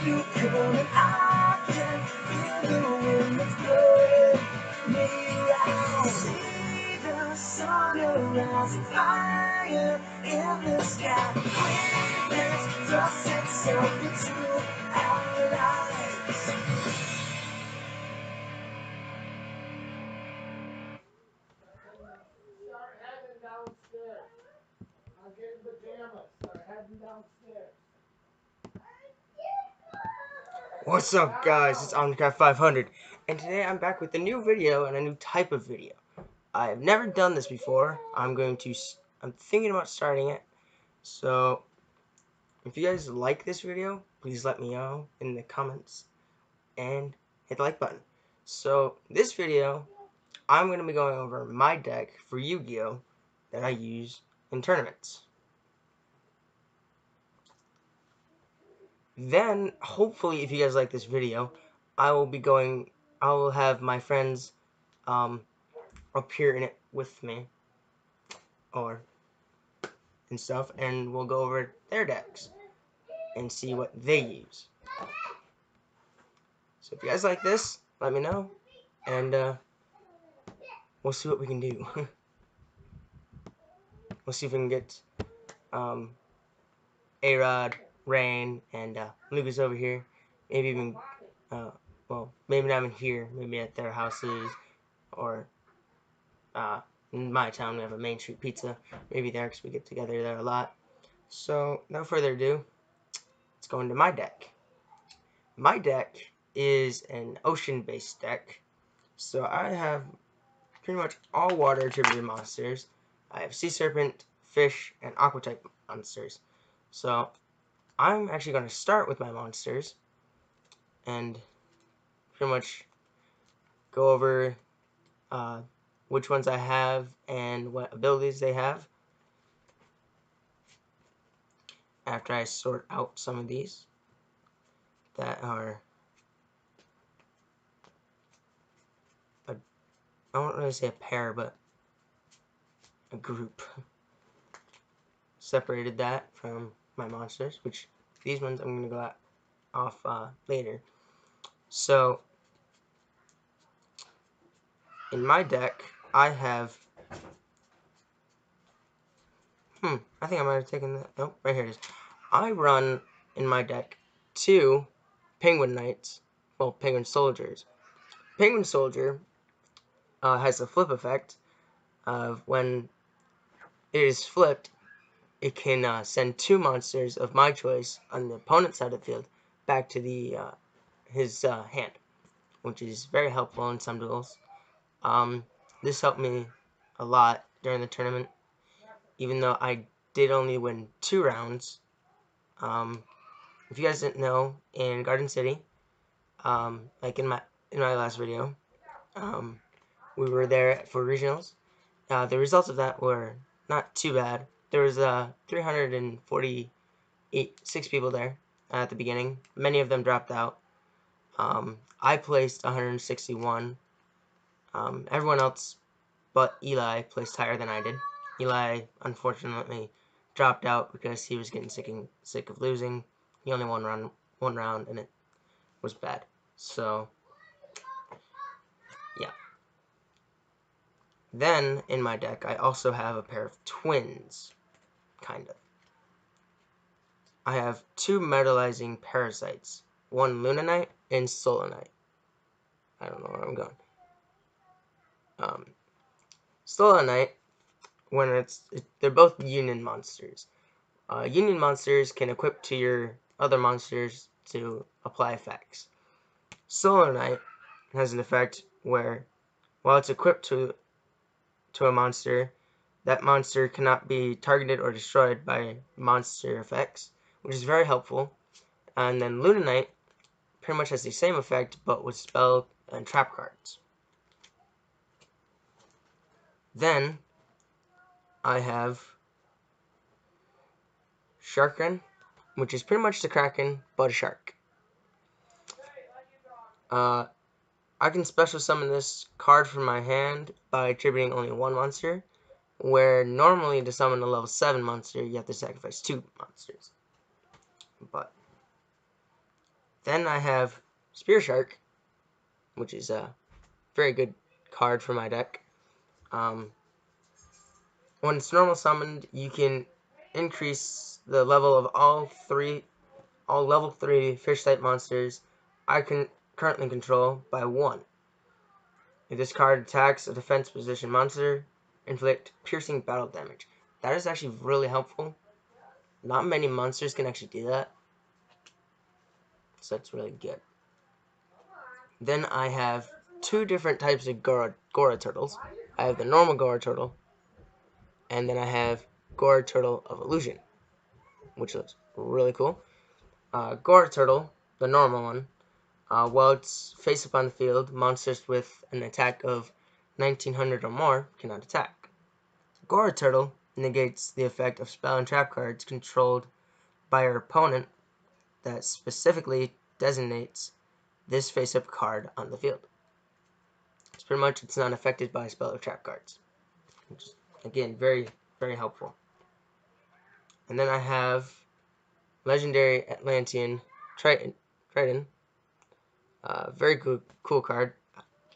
you come and I can feel the wind that's blowing me around. See the sun arise and fire in the sky. Witness thrust itself into our lives. Start heading downstairs. I'm getting pajamas. Start heading downstairs. What's up, guys? It's Omnicraft 500, and today I'm back with a new video and a new type of video. I have never done this before. I'm thinking about starting it. So, if you guys like this video, please let me know in the comments and hit the like button. So, this video, I'm going to be going over my deck for Yu-Gi-Oh! That I use in tournaments. Then, hopefully, if you guys like this video, I will have my friends appear in it with me and stuff, and we'll go over their decks and see what they use. So if you guys like this, let me know, and we'll see what we can do. We'll see if we can get A-Rod, Rain, and Lucas over here. Maybe even well, maybe not in here, maybe at their houses, or in my town we have a Main Street Pizza, maybe there, because we get together there a lot. So no further ado, let's go into my deck. My deck is an ocean-based deck, so I have pretty much all water-attributed monsters. I have Sea Serpent, Fish, and Aqua-type monsters. So I'm actually going to start with my monsters and pretty much go over which ones I have and what abilities they have after I sort out some of these that are, I don't really say a pair, but a group. Separated that from my monsters, which these ones I'm going to go off later. So in my deck I have I think I might have taken that. Nope, right here it is. I run in my deck 2 Penguin Knights, well, Penguin Soldiers. Penguin Soldier has a flip effect of when it is flipped, it can send 2 monsters of my choice on the opponent's side of the field back to his hand, which is very helpful in some duels. This helped me a lot during the tournament, even though I did only win 2 rounds. If you guys didn't know, in Garden City, like in my last video, we were there for regionals. The results of that were not too bad. There was 346 people there at the beginning. Many of them dropped out. I placed 161. Everyone else but Eli placed higher than I did. Eli, unfortunately, dropped out because he was getting sick of losing. He only won one round, and it was bad. So, yeah. Then, in my deck, I also have a pair of twins, kind of. I have 2 metalizing parasites, one Luna Knight and Solar Knight. I don't know where I'm going. Solar Knight, when they're both Union monsters. Union monsters can equip to your other monsters to apply effects. Solar Knight has an effect where, while it's equipped to a monster, that monster cannot be targeted or destroyed by monster effects, which is very helpful. And then Luna Knight pretty much has the same effect, but with spell and trap cards. Then I have Sharkren, which is pretty much the Kraken, but a shark. I can special summon this card from my hand by attributing only 1 monster, where normally to summon a level 7 monster, you have to sacrifice 2 monsters. But Then I have Spear Shark, which is a very good card for my deck. When it's normal summoned, you can increase the level of all level 3 fish type monsters I can currently control by 1. If this card attacks a defense position monster, inflict piercing battle damage. That is actually really helpful. Not many monsters can actually do that, so that's really good. Then I have 2 different types of Gora turtles. I have the normal Gora turtle, and then I have Gora turtle of illusion, which looks really cool. Gora turtle, the normal one, while it's face up on the field, monsters with an attack of 1900 or more cannot attack. Gora turtle negates the effect of spell and trap cards controlled by your opponent that specifically designates this face-up card on the field. It's pretty much it's not affected by spell or trap cards, which is, again, very, very helpful. And then I have Legendary Atlantean Triton. Very good, cool card.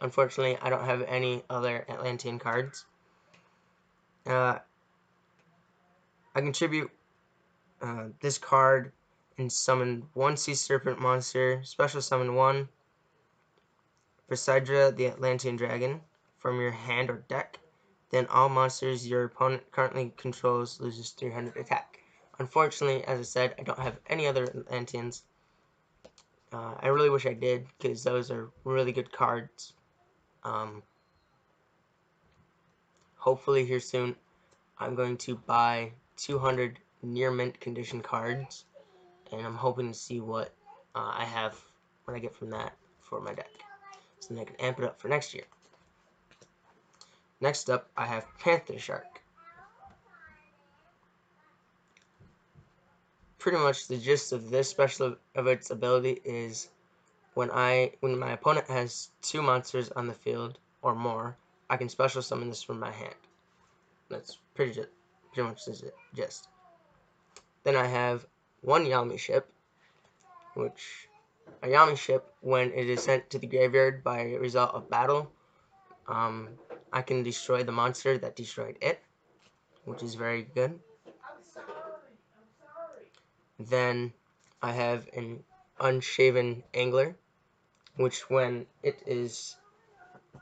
Unfortunately, I don't have any other Atlantean cards. I contribute this card and summon 1 Sea Serpent monster, special summon 1 Phasidra the Atlantean Dragon from your hand or deck. Then all monsters your opponent currently controls loses 300 attack. Unfortunately, as I said, I don't have any other Atlanteans. I really wish I did, because those are really good cards. Hopefully here soon, I'm going to buy 200 near mint condition cards, and I'm hoping to see what I have when I get from that for my deck, so then I can amp it up for next year. Next up, I have Panther Shark. Pretty much the gist of this special of its ability is when my opponent has 2 monsters on the field or more, I can special summon this from my hand. That's pretty much the gist. Then I have 1 Yami ship, which a Yami ship, when it is sent to the graveyard by a result of battle, I can destroy the monster that destroyed it, which is very good. Then I have an Unshaven Angler, which when it is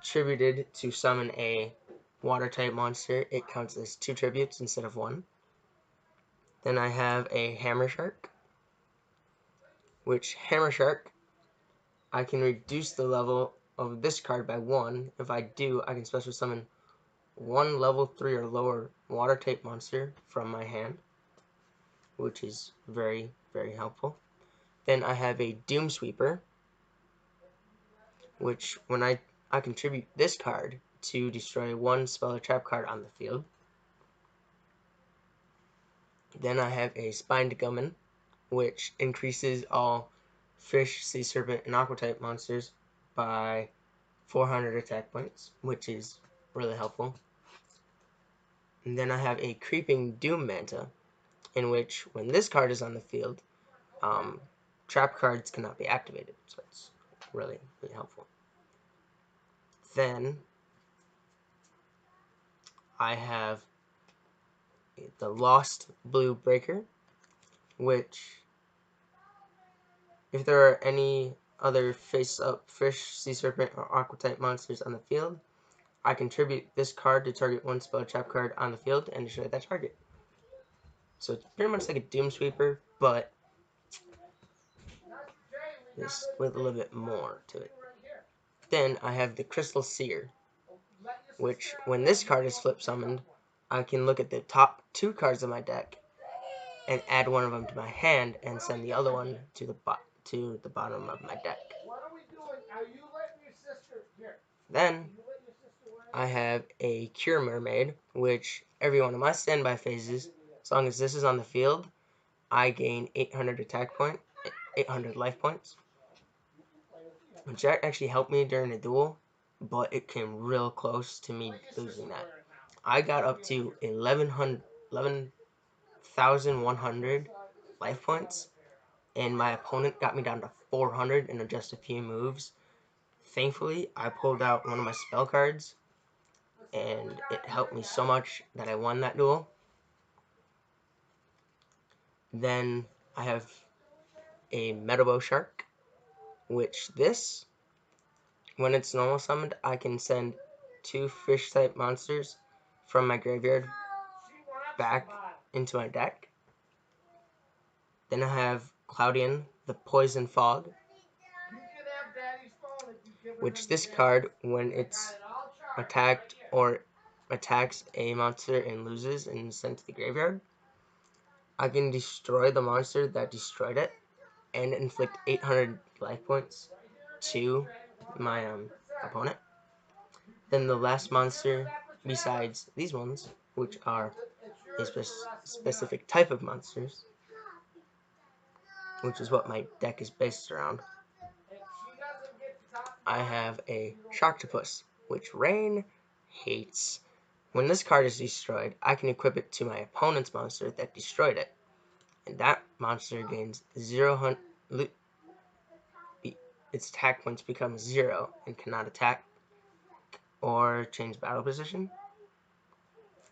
tributed to summon a water type monster, it counts as 2 tributes instead of 1. Then I have a Hammer Shark, which Hammer Shark, I can reduce the level of this card by 1. If I do, I can special summon 1 level 3 or lower water type monster from my hand, which is very, very helpful. Then I have a Doom Sweeper, which when I contribute this card to destroy 1 spell or trap card on the field. Then I have a Spined Gummin, which increases all fish, sea serpent, and aqua type monsters by 400 attack points, which is really helpful. And then I have a Creeping Doom Manta, in which when this card is on the field, trap cards cannot be activated, so it's really, really helpful. Then I have the Lost Blue Breaker, which if there are any other face-up fish, sea serpent, or aqua type monsters on the field, I contribute this card to target 1 spell trap card on the field and destroy that target. So it's pretty much like a Doom Sweeper, but just with a little bit more to it. Then I have the Crystal Seer, which when this card is flip summoned, I can look at the top 2 cards of my deck and add 1 of them to my hand and send the other one to the bottom of my deck. Then I have a Cure Mermaid, which every one of my standby phases, as long as this is on the field, I gain 800 life points, which actually helped me during a duel, but it came real close to me losing that. I got up to 11,100 life points, and my opponent got me down to 400 in just a few moves. Thankfully, I pulled out one of my spell cards, and it helped me so much that I won that duel. Then I have a Metalbow Shark, which when it's normal summoned, I can send 2 fish-type monsters from my graveyard back into my deck. Then I have Cloudian, the Poison Fog, which this card, when it's attacked or attacks a monster and loses and is sent to the graveyard, I can destroy the monster that destroyed it and inflict 800 life points to my opponent. Then the last monster, besides these ones, which are a specific type of monsters, which is what my deck is based around, I have a Sharktopus, which Rain hates. When this card is destroyed, I can equip it to my opponent's monster that destroyed it, and that monster gains 0. Its attack points become 0 and cannot attack or change battle position.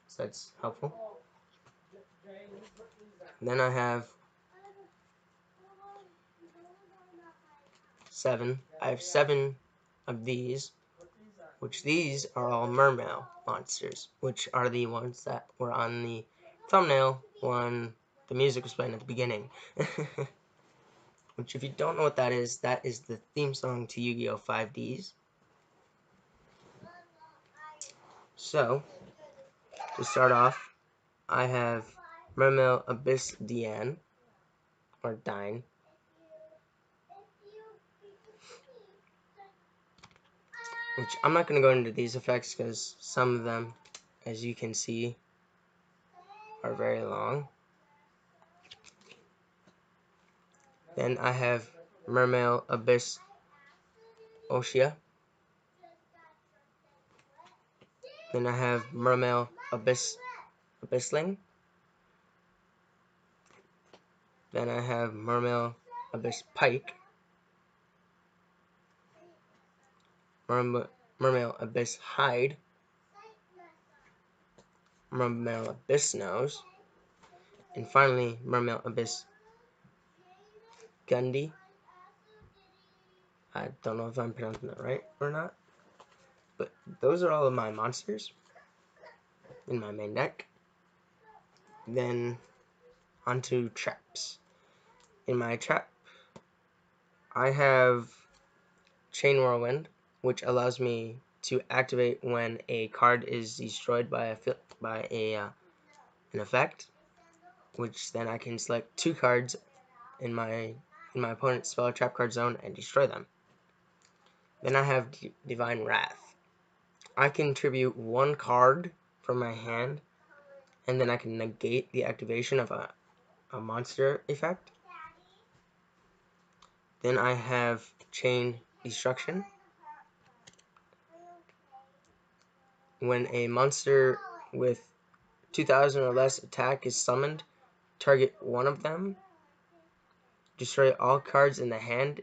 So that's helpful. Then I have 7. I have 7 of these, which these are all mermail monsters, which are the ones that were on the thumbnail when the music was playing at the beginning. Which, if you don't know what that is the theme song to Yu-Gi-Oh! 5Ds. So, to start off, I have Mermail Abyss Diane, or Dine, which I'm not going to go into these effects because some of them, as you can see, are very long. Then I have Mermail Abyss Oshia. Then I have Mermail Abyssling. Then I have Mermail Abyss Pike. Mermail Abyss Hide. Mermail Abyss Nose. And finally, Mermail Abyss Gundy. I don't know if I'm pronouncing that right or not. But those are all of my monsters in my main deck. Then onto traps. In my trap, I have Chain Whirlwind, which allows me to activate when a card is destroyed by an effect, which then I can select 2 cards in my opponent's spell trap card zone and destroy them. Then I have Divine Wrath. I can tribute 1 card from my hand, and then I can negate the activation of a monster effect. Then I have Chain Destruction. When a monster with 2,000 or less attack is summoned, target one of them, destroy all cards in the hand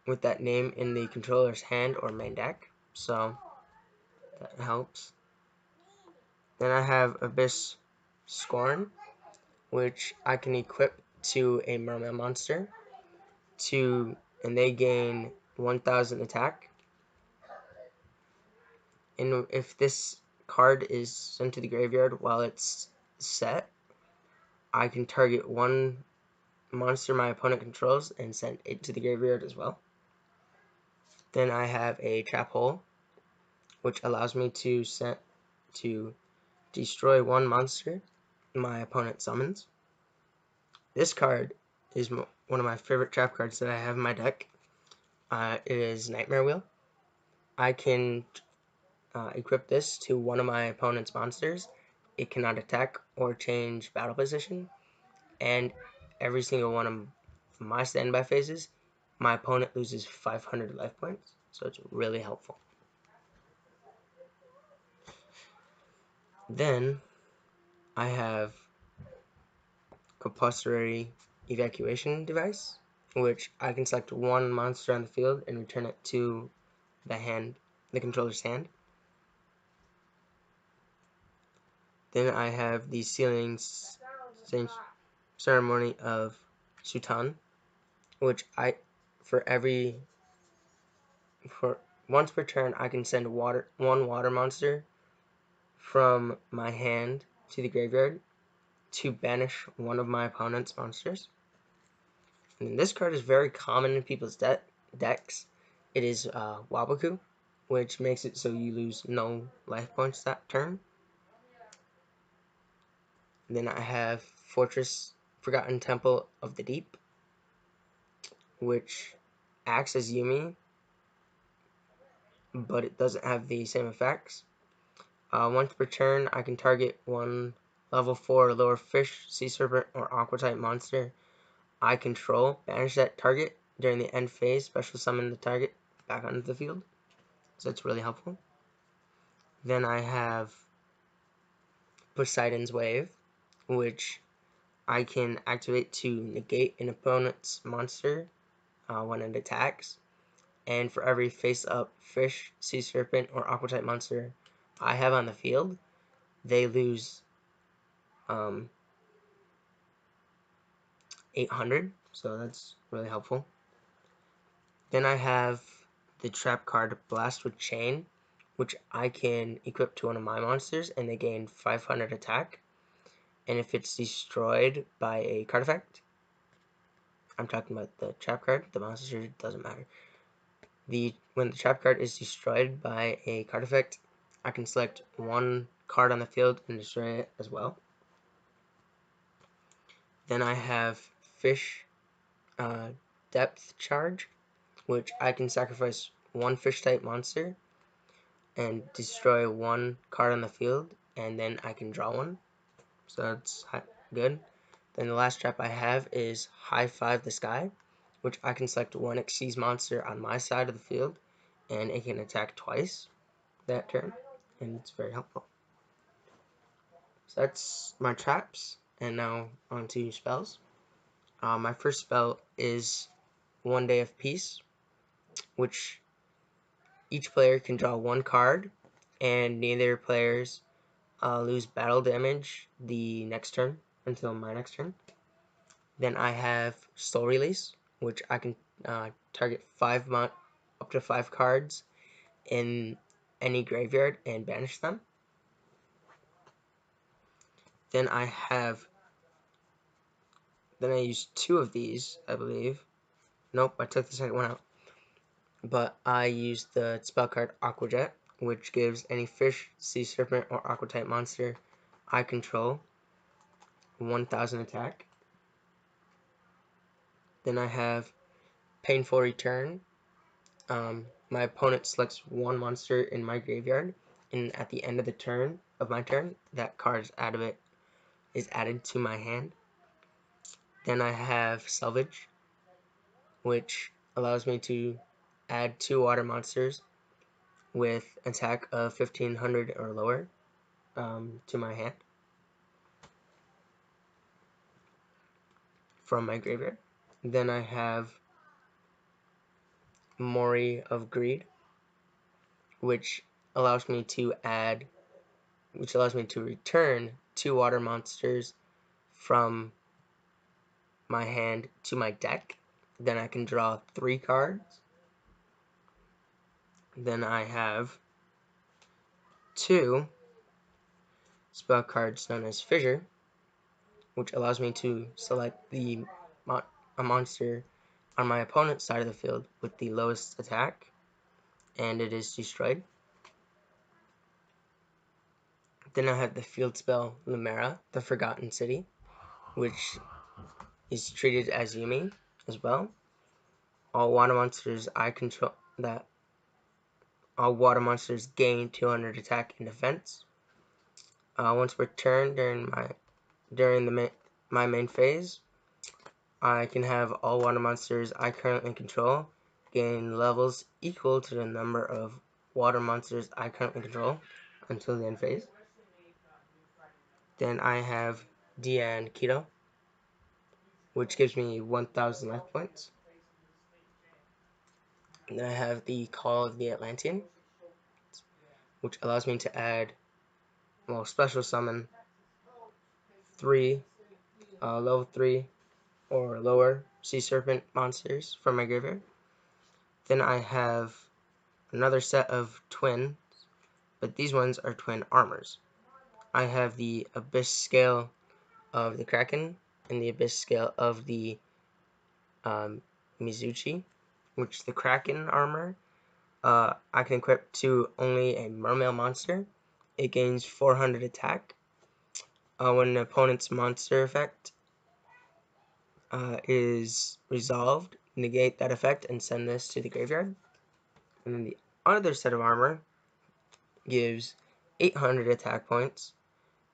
with that name in the controller's hand or main deck, so that helps. Then I have Abyss Scorn, which I can equip to a mermaid monster, and they gain 1,000 attack. And if this card is sent to the graveyard while it's set, I can target 1 monster my opponent controls and send it to the graveyard as well. Then I have a Trap Hole, which allows me to destroy 1 monster my opponent summons. This card is one of my favorite trap cards that I have in my deck. It is Nightmare Wheel. I can equip this to one of my opponent's monsters. It cannot attack or change battle position, and every single one of my standby phases, my opponent loses 500 life points, so it's really helpful. Then I have compulsory evacuation device, which I can select one monster on the field and return it to the controller's hand. Then I have the Sealing Ceremony of Sutan, which for once per turn I can send one water monster from my hand to the graveyard to banish one of my opponent's monsters. And this card is very common in people's decks. It is Waboku, which makes it so you lose no life points that turn. Then I have Forgotten Temple of the Deep, which acts as Yumi, but it doesn't have the same effects. Once per turn, I can target one level 4 or lower fish, sea serpent, or aqua type monster I control, banish that target during the end phase, special summon the target back onto the field. So that's really helpful. Then I have Poseidon's Wave, which I can activate to negate an opponent's monster when it attacks. And for every face-up fish, sea serpent, or aqua type monster I have on the field, they lose 800, so that's really helpful. Then I have the trap card Blast with Chain, which I can equip to one of my monsters, and they gain 500 attack. And if it's destroyed by a card effect, I'm talking about the trap card, the monster doesn't matter. When the trap card is destroyed by a card effect, I can select one card on the field and destroy it as well. Then I have Fish Depth Charge, which I can sacrifice one fish type monster and destroy one card on the field, and then I can draw one. So that's good. Then the last trap I have is High Five the Sky, which I can select one Xyz monster on my side of the field, and it can attack twice that turn, and it's very helpful. So that's my traps, and now on to spells. My first spell is One Day of Peace, which each player can draw one card, and neither players lose battle damage the next turn until my next turn. Then I have Soul Release, which I can target up to 5 cards in any graveyard and banish them. Then I use 2 of these, I believe. Nope, I took the second one out. But I used the spell card Aqua Jet, which gives any fish, sea serpent, or aqua type monster I control 1000 attack. Then I have Painful Return. My opponent selects one monster in my graveyard, and at the end of my turn, that card is added to my hand. Then I have Salvage, which allows me to add 2 water monsters with attack of 1500 or lower to my hand from my graveyard. Then I have Mori of Greed, which allows me to return 2 water monsters from my hand to my deck. Then I can draw 3 cards. Then I have 2 spell cards known as Fissure, which allows me to select a monster on my opponent's side of the field with the lowest attack, and it is destroyed. Then I have the field spell Lumera, the Forgotten City, which is treated as Yumi as well. All water monsters gain 200 attack and defense. Once per turn during my main phase, I can have all water monsters I currently control gain levels equal to the number of water monsters I currently control until the end phase. Then I have Dia and Keto, which gives me 1,000 life points. And then I have the Call of the Atlantean, which allows me to add, well, special summon 3 level 3 or lower sea serpent monsters from my graveyard. Then I have another set of twin, but these ones are twin armors. I have the Abyss Scale of the Kraken and the Abyss Scale of the Mizuchi, which the Kraken armor I can equip to only a mermail monster. It gains 400 attack. When an opponent's monster effect is resolved, negate that effect and send this to the graveyard. And then the other set of armor gives 800 attack points,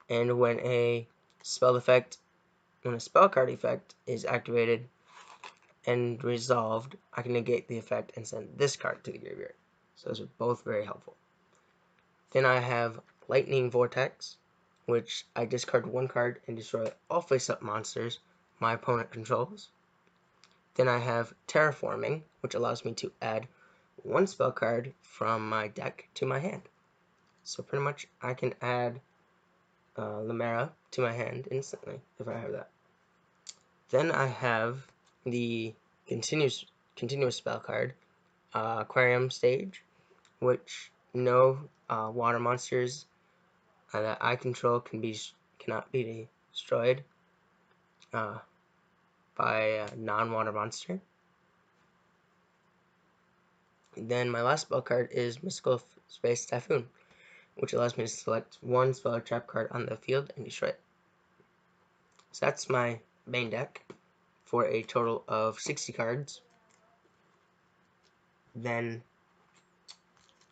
and when a spell card effect is activated and resolved, I can negate the effect and send this card to the graveyard. So those are both very helpful. Then I have Lightning Vortex, which I discard 1 card and destroy all face-up monsters my opponent controls. Then I have Terraforming, which allows me to add 1 spell card from my deck to my hand. So pretty much I can add Limera to my hand instantly if I have that. Then I have the continuous spell card, Aquarium Stage, which no water monsters that I control cannot be destroyed by a non-water monster. Then my last spell card is Mystical Space Typhoon, which allows me to select 1 spell or trap card on the field and destroy it. So that's my main deck for a total of 60 cards. Then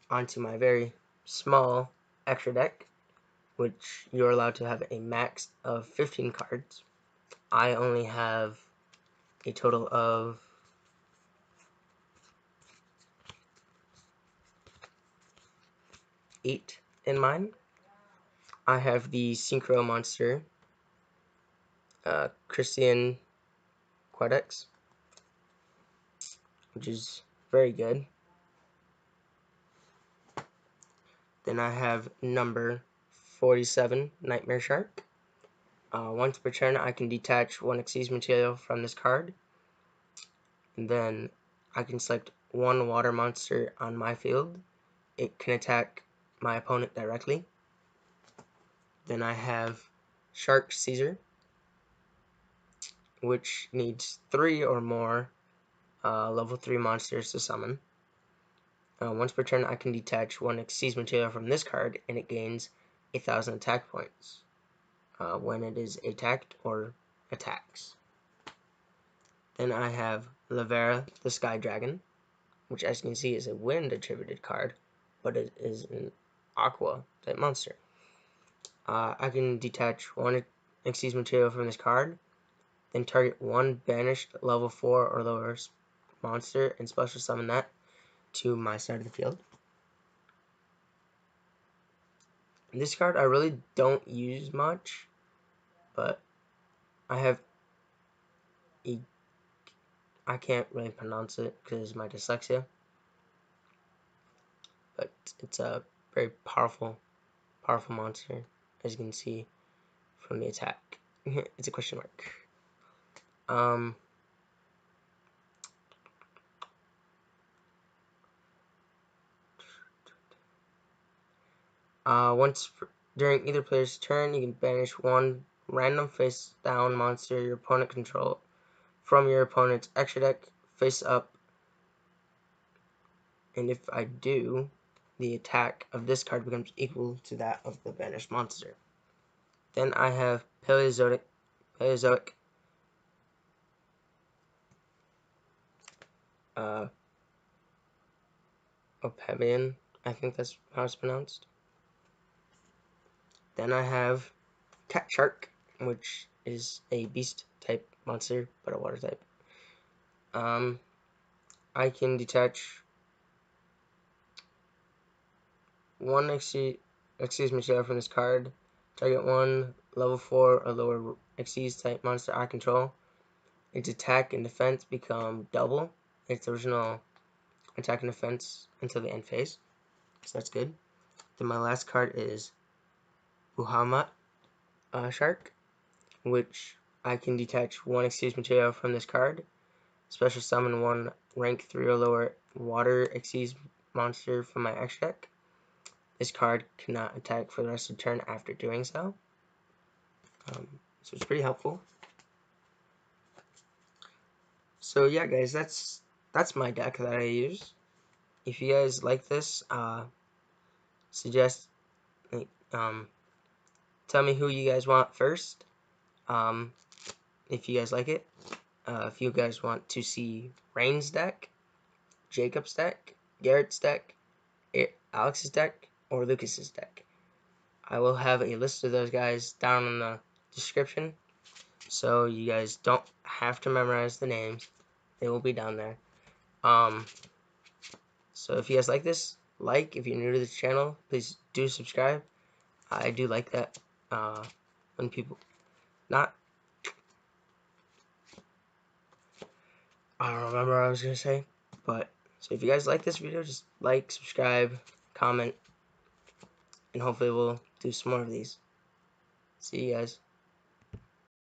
onto my very small extra deck, which you're allowed to have a max of 15 cards. I only have a total of 8 in mine. I have the Synchro Monster, Christian Quedex, which is very good. Then I have number 47, Nightmare Shark. Once per turn, I can detach 1 Xyz material from this card. And then I can select 1 water monster on my field. It can attack my opponent directly. Then I have Shark Caesar, which needs 3 or more level 3 monsters to summon. Once per turn, I can detach 1 Xyz material from this card, and it gains 1,000 attack points when it is attacked or attacks. Then I have Lavera, the Sky Dragon, which as you can see is a wind attributed card, but it is an aqua type monster. I can detach 1 Xyz material from this card, then target 1 banished level 4 or lower monster and special summon that to my side of the field. This card I really don't use much, but I can't really pronounce it because of my dyslexia, but it's a very powerful monster, as you can see from the attack. It's a question mark. During either player's turn, you can banish 1 random face-down monster your opponent controls from your opponent's extra deck face up, and if I do, the attack of this card becomes equal to that of the banished monster. Then I have Paleozoic Opemian, I think that's how it's pronounced. Then I have Cat Shark, which is a beast type monster, but a water type. I can detach 1 Xyz material from this card, target 1 level 4 or lower Xyz type monster I control, its attack and defense become double its original attack and defense until the end phase, so that's good. Then my last card is Uhamat Shark, which I can detach one Xyz material from this card, special summon one rank 3 or lower water Xyz monster from my extra deck. This card cannot attack for the rest of the turn after doing so. So it's pretty helpful. So yeah, guys, that's my deck that I use. If you guys like this, suggest, tell me who you guys want first. If you guys like it, if you guys want to see Rain's deck, Jacob's deck, Garrett's deck, Alex's deck, or Lucas's deck, I will have a list of those guys down in the description, so you guys don't have to memorize the names. They will be down there. So if you guys like this, if you're new to this channel, please do subscribe. I do like that when people not. I don't remember what I was gonna say, but so if you guys like this video, just like, subscribe, comment, and hopefully we'll do some more of these. See you guys.